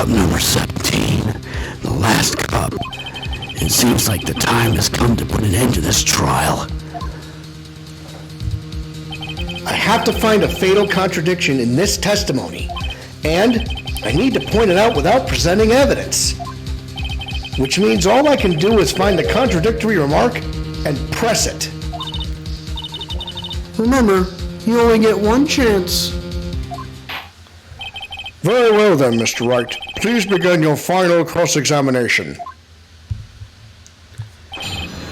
Cup number 17. The last cup. It seems like the time has come to put an end to this trial. I have to find a fatal contradiction in this testimony, and I need to point it out without presenting evidence. Which means all I can do is find the contradictory remark and press it. Remember, you only get one chance. Very well then, Mr. Wright. Please begin your final cross-examination.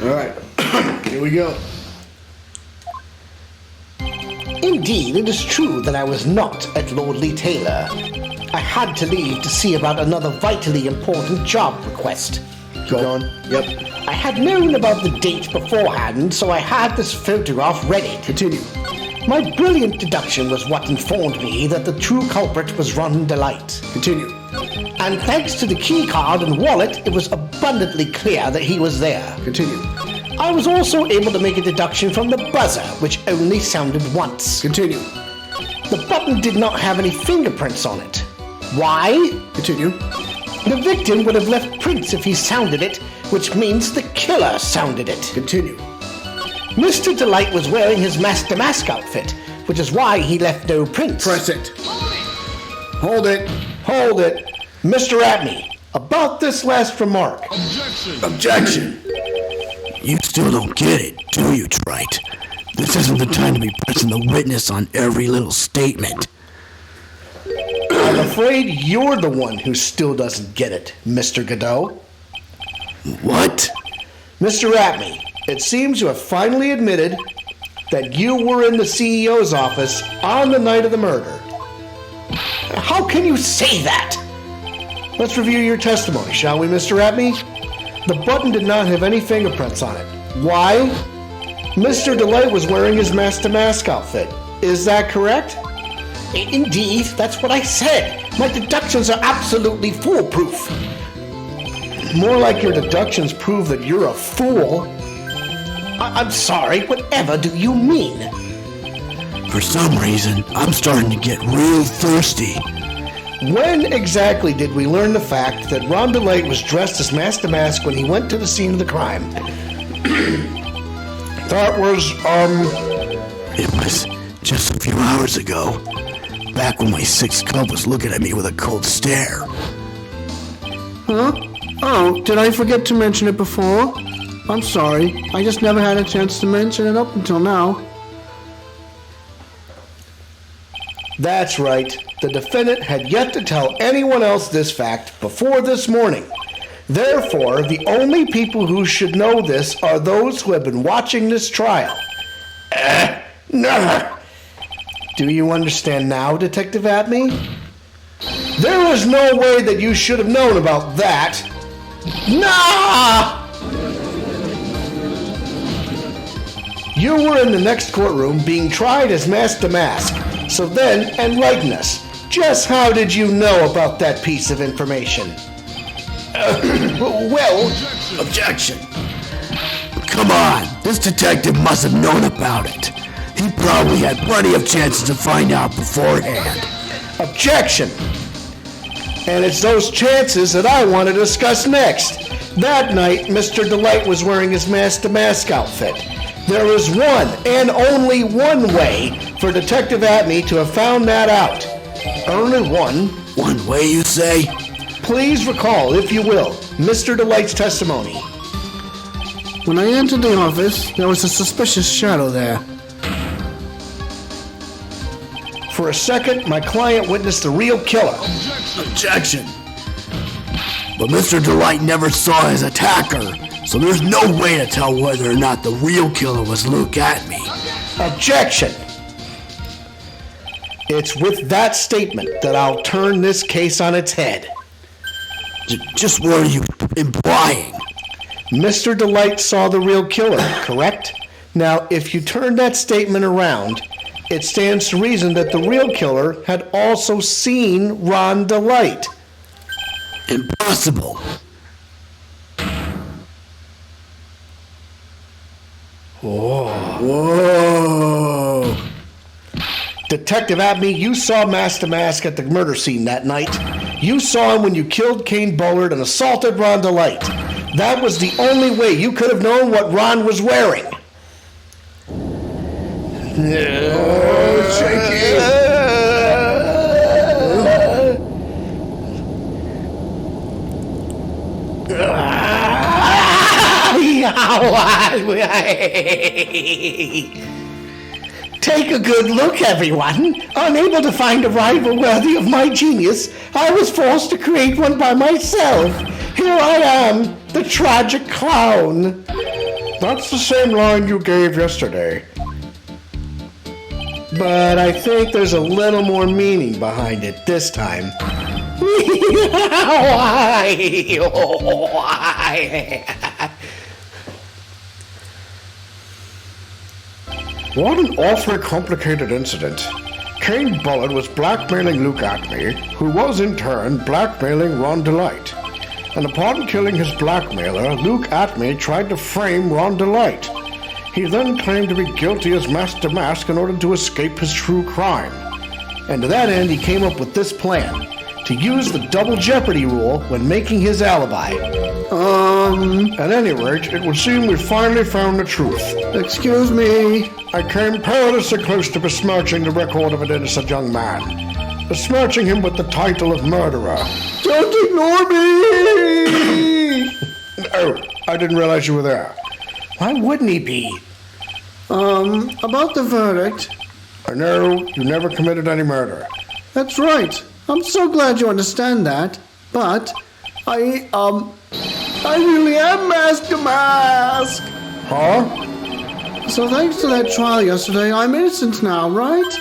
All right, here we go. Indeed, it is true that I was not at Lord Lee Taylor. I had to leave to see about another vitally important job request. Keep going. Yep. I had known about the date beforehand, so I had this photograph ready. Continue. My brilliant deduction was what informed me that the true culprit was Ron Delight. Continue. And thanks to the key card and wallet, it was abundantly clear that he was there. Continue. I was also able to make a deduction from the buzzer, which only sounded once. Continue. The button did not have any fingerprints on it. Why? Continue. The victim would have left prints if he sounded it, which means the killer sounded it. Continue. Mr. Delight was wearing his Master Mask outfit, which is why he left no prints. Press it. Hold it. Hold it. Mr. Atney, about this last remark. Objection! You still don't get it, do you, Trite? This isn't the time to be pressing the witness on every little statement. I'm afraid you're the one who still doesn't get it, Mr. Godot. What? Mr. Atney, it seems you have finally admitted that you were in the CEO's office on the night of the murder. How can you say that? Let's review your testimony, shall we, Mr. Atney? The button did not have any fingerprints on it. Why? Mr. Delight was wearing his Master Mask outfit. Is that correct? Indeed, that's what I said. My deductions are absolutely foolproof. More like your deductions prove that you're a fool. I'm sorry, whatever do you mean? For some reason, I'm starting to get real thirsty. When exactly did we learn the fact that Ron Delight was dressed as Master Mask when he went to the scene of the crime? That was, It was just a few hours ago. Back when my sixth cub was looking at me with a cold stare. Huh? Oh, did I forget to mention it before? I'm sorry. I just never had a chance to mention it up until now. That's right. The defendant had yet to tell anyone else this fact before this morning. Therefore, the only people who should know this are those who have been watching this trial. No. Do you understand now, Detective Atney? There was no way that you should have known about that. Nah! You were in the next courtroom being tried as Master Mask. So then, enlighten us. Just how did you know about that piece of information? Objection. Come on, this detective must have known about it. He probably had plenty of chances to find out beforehand. Objection. And it's those chances that I want to discuss next. That night, Mr. Delight was wearing his Master Mask outfit. There is one and only one way for Detective Atney to have found that out. Only one. One way, you say? Please recall, if you will, Mr. Delight's testimony. When I entered the office, there was a suspicious shadow there. For a second, my client witnessed the real killer. Objection. But Mr. Delight never saw his attacker, so there's no way to tell whether or not the real killer was Luke Atney. Objection. It's with that statement that I'll turn this case on its head. Just what are you implying? Mr. Delight saw the real killer, correct? Now, if you turn that statement around, it stands to reason that the real killer had also seen Ron Delight. Impossible. Whoa. Detective Abney, you saw Master Mask at the murder scene that night. You saw him when you killed Kane Bullard and assaulted Ron DeLight. That was the only way you could have known what Ron was wearing. Take a good look, everyone. Unable to find a rival worthy of my genius, I was forced to create one by myself. Here I am, the tragic clown. That's the same line you gave yesterday. But I think there's a little more meaning behind it this time. What an awfully complicated incident. Kane Bullard was blackmailing Luke Acme, who was in turn blackmailing Ron DeLight. And upon killing his blackmailer, Luke Acme tried to frame Ron DeLight. He then claimed to be guilty as Master Mask in order to escape his true crime. And to that end, he came up with this plan, to use the double jeopardy rule when making his alibi. At any rate, it would seem we finally found the truth. Excuse me. I came perilously close to besmirching the record of an innocent young man, besmirching him with the title of murderer. Don't ignore me! Oh, I didn't realize you were there. Why wouldn't he be? About the verdict. I know you never committed any murder. That's right. I'm so glad you understand that. But I really am Master Mask. Huh? So thanks to that trial yesterday, I'm innocent now, right?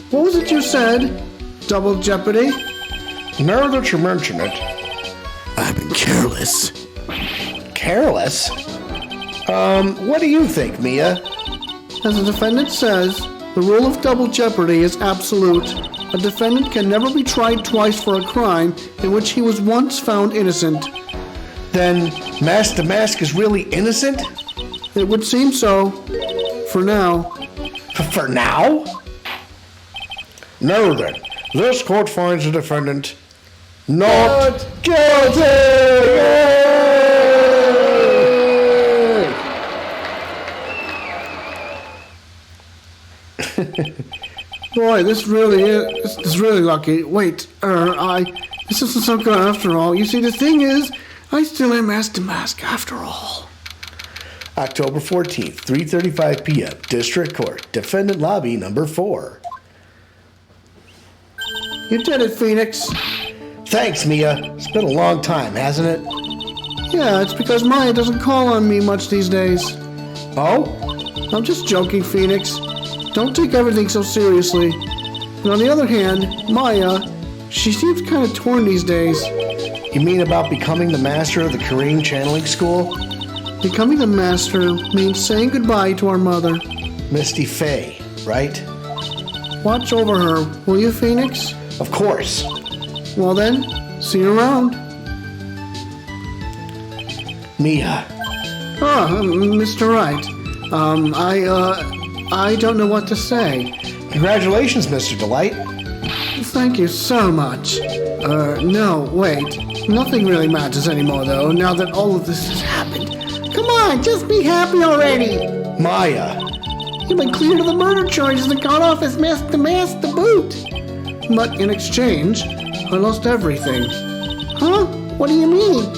What was it you said? Double jeopardy? Now that you mention it. I've been careless. Careless? What do you think, Mia? As the defendant says, the rule of double jeopardy is absolute. A defendant can never be tried twice for a crime in which he was once found innocent. Then Master Mask is really innocent? It would seem so. For now. For now? No, then. This court finds the defendant not guilty! Boy, this is really lucky. Wait, this isn't so good after all. You see, the thing is, I still am Master Mask after all. October 14th, 3:35 p.m., District Court, Defendant Lobby number 4. You did it, Phoenix. Thanks, Mia. It's been a long time, hasn't it? Yeah, it's because Maya doesn't call on me much these days. Oh? I'm just joking, Phoenix. Don't take everything so seriously. And on the other hand, Maya, she seems kind of torn these days. You mean about becoming the master of the Korean channeling school? Becoming the master means saying goodbye to our mother. Misty Faye, right? Watch over her, will you, Phoenix? Of course. Well then, see you around. Mia. Mr. Wright. I don't know what to say. Congratulations, Mr. DeLight. Thank you so much. No, wait. Nothing really matters anymore, though, now that all of this has happened. Come on, just be happy already. Maya. You've been cleared of the murder charges and got off as Master Mask to boot. But in exchange, I lost everything. Huh? What do you mean?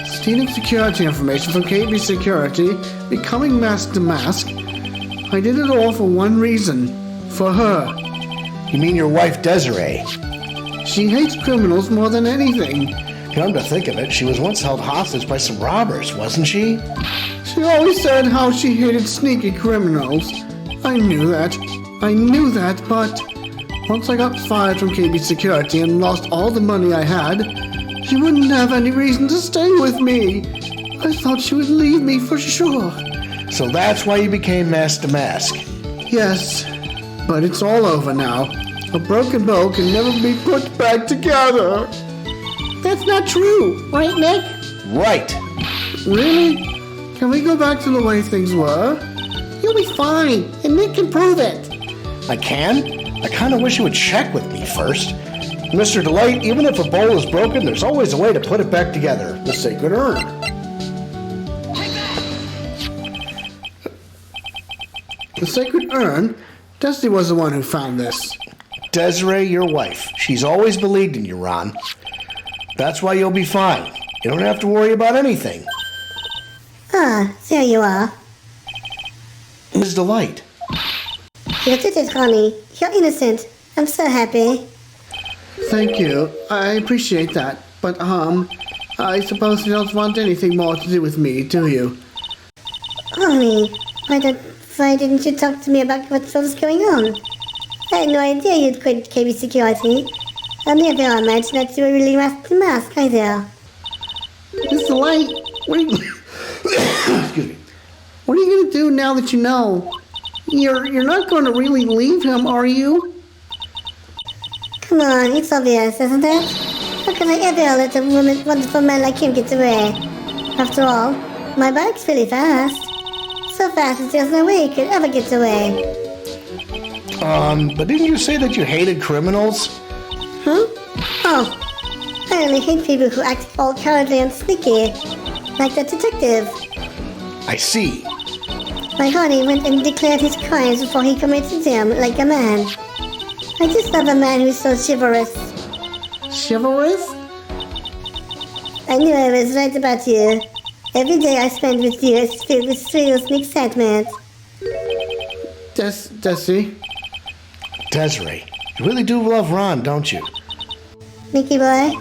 Stealing security information from KB Security, becoming Master Mask. I did it all for one reason. For her. You mean your wife, Desiree? She hates criminals more than anything. Come to think of it, she was once held hostage by some robbers, wasn't she? She always said how she hated sneaky criminals. I knew that, but once I got fired from KB Security and lost all the money I had, she wouldn't have any reason to stay with me. I thought she would leave me for sure. So that's why you became Master Mask? Yes, but it's all over now. A broken bow can never be put back together. That's not true, right, Nick? Right. Really? Can we go back to the way things were? You'll be fine, and Nick can prove it. I can? I kind of wish you would check with me first. Mr. Delight, even if a bowl is broken, there's always a way to put it back together. The sacred urn. The sacred urn? Dusty was the one who found this. Desiree, your wife. She's always believed in you, Ron. That's why you'll be fine. You don't have to worry about anything. Ah, there you are. Ms. Delight. You did it, Ronnie. You're innocent. I'm so happy. Thank you. I appreciate that. But, I suppose you don't want anything more to do with me, do you? Ronnie, why didn't you talk to me about what was going on? I had no idea you'd quit KB Security. I never imagined that you were really the mask either. Mr. Light, what are you... Excuse me. What are you going to do now that you know? You're not going to really leave him, are you? Come on, it's obvious, isn't it? How can I ever let a wonderful man like him get away? After all, my bike's really fast. So fast that there's no way he could ever get away. But didn't you say that you hated criminals? Huh? Oh, I only hate people who act all cowardly and sneaky, like the detective. I see. My honey went and declared his crimes before he committed them, like a man. I just love a man who's so chivalrous. Chivalrous? I knew I was right about you. Every day I spend with you is filled with thrills and excitement. Desi? Desiree, you really do love Ron, don't you? Mickey boy,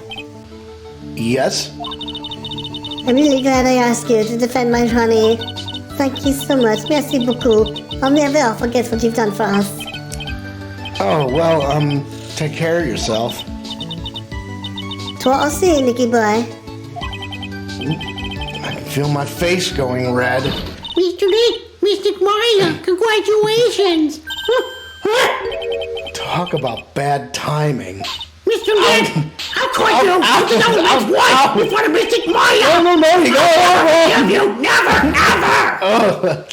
Yes? I'm really glad I asked you to defend my honey. Thank you so much. Merci beaucoup. I'll never forget what you've done for us. Oh, well, take care of yourself. Toi aussi, Mickey boy. I can feel my face going red. Mr. Dick, Mr. Meyer, congratulations. Talk about bad timing. Mr. Dick, how could you? His wife in front of Mr. Meyer. No, you go. You never, ever.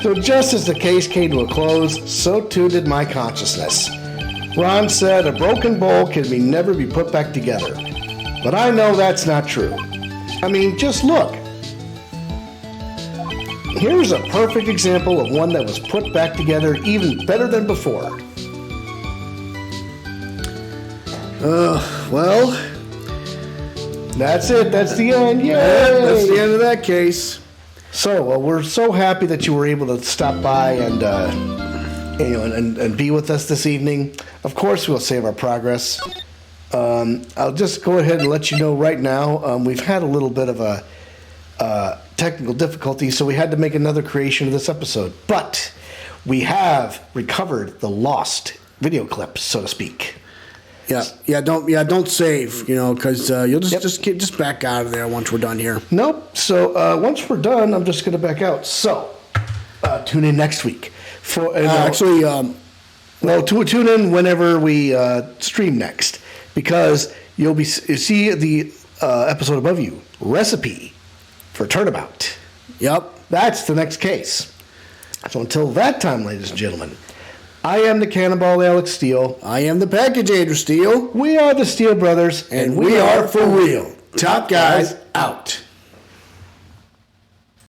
So just as the case came to a close, so too did my consciousness. Ron said a broken bowl can never be put back together. But I know that's not true. I mean, just look. Here's a perfect example of one that was put back together even better than before. Well, That's it. That's the end. Yay! that's the end of that case. So we're so happy that you were able to stop by and be with us this evening. Of course, we'll save our progress. I'll just go ahead and let you know right now. We've had a little bit of a technical difficulty, so we had to make another creation of this episode. But we have recovered the lost video clips, so to speak. Don't save, because you'll just back out of there once we're done here. Nope. So once we're done, I'm just going to back out. So tune in next week. Tune in whenever we stream next, because you see the episode above you, recipe for Turnabout. Yep. That's the next case. So until that time, ladies and gentlemen, I am the Cannonball Alex Steele. I am the Package Andrew Steele. We are the Steele Brothers, And we are for real. Top guys out.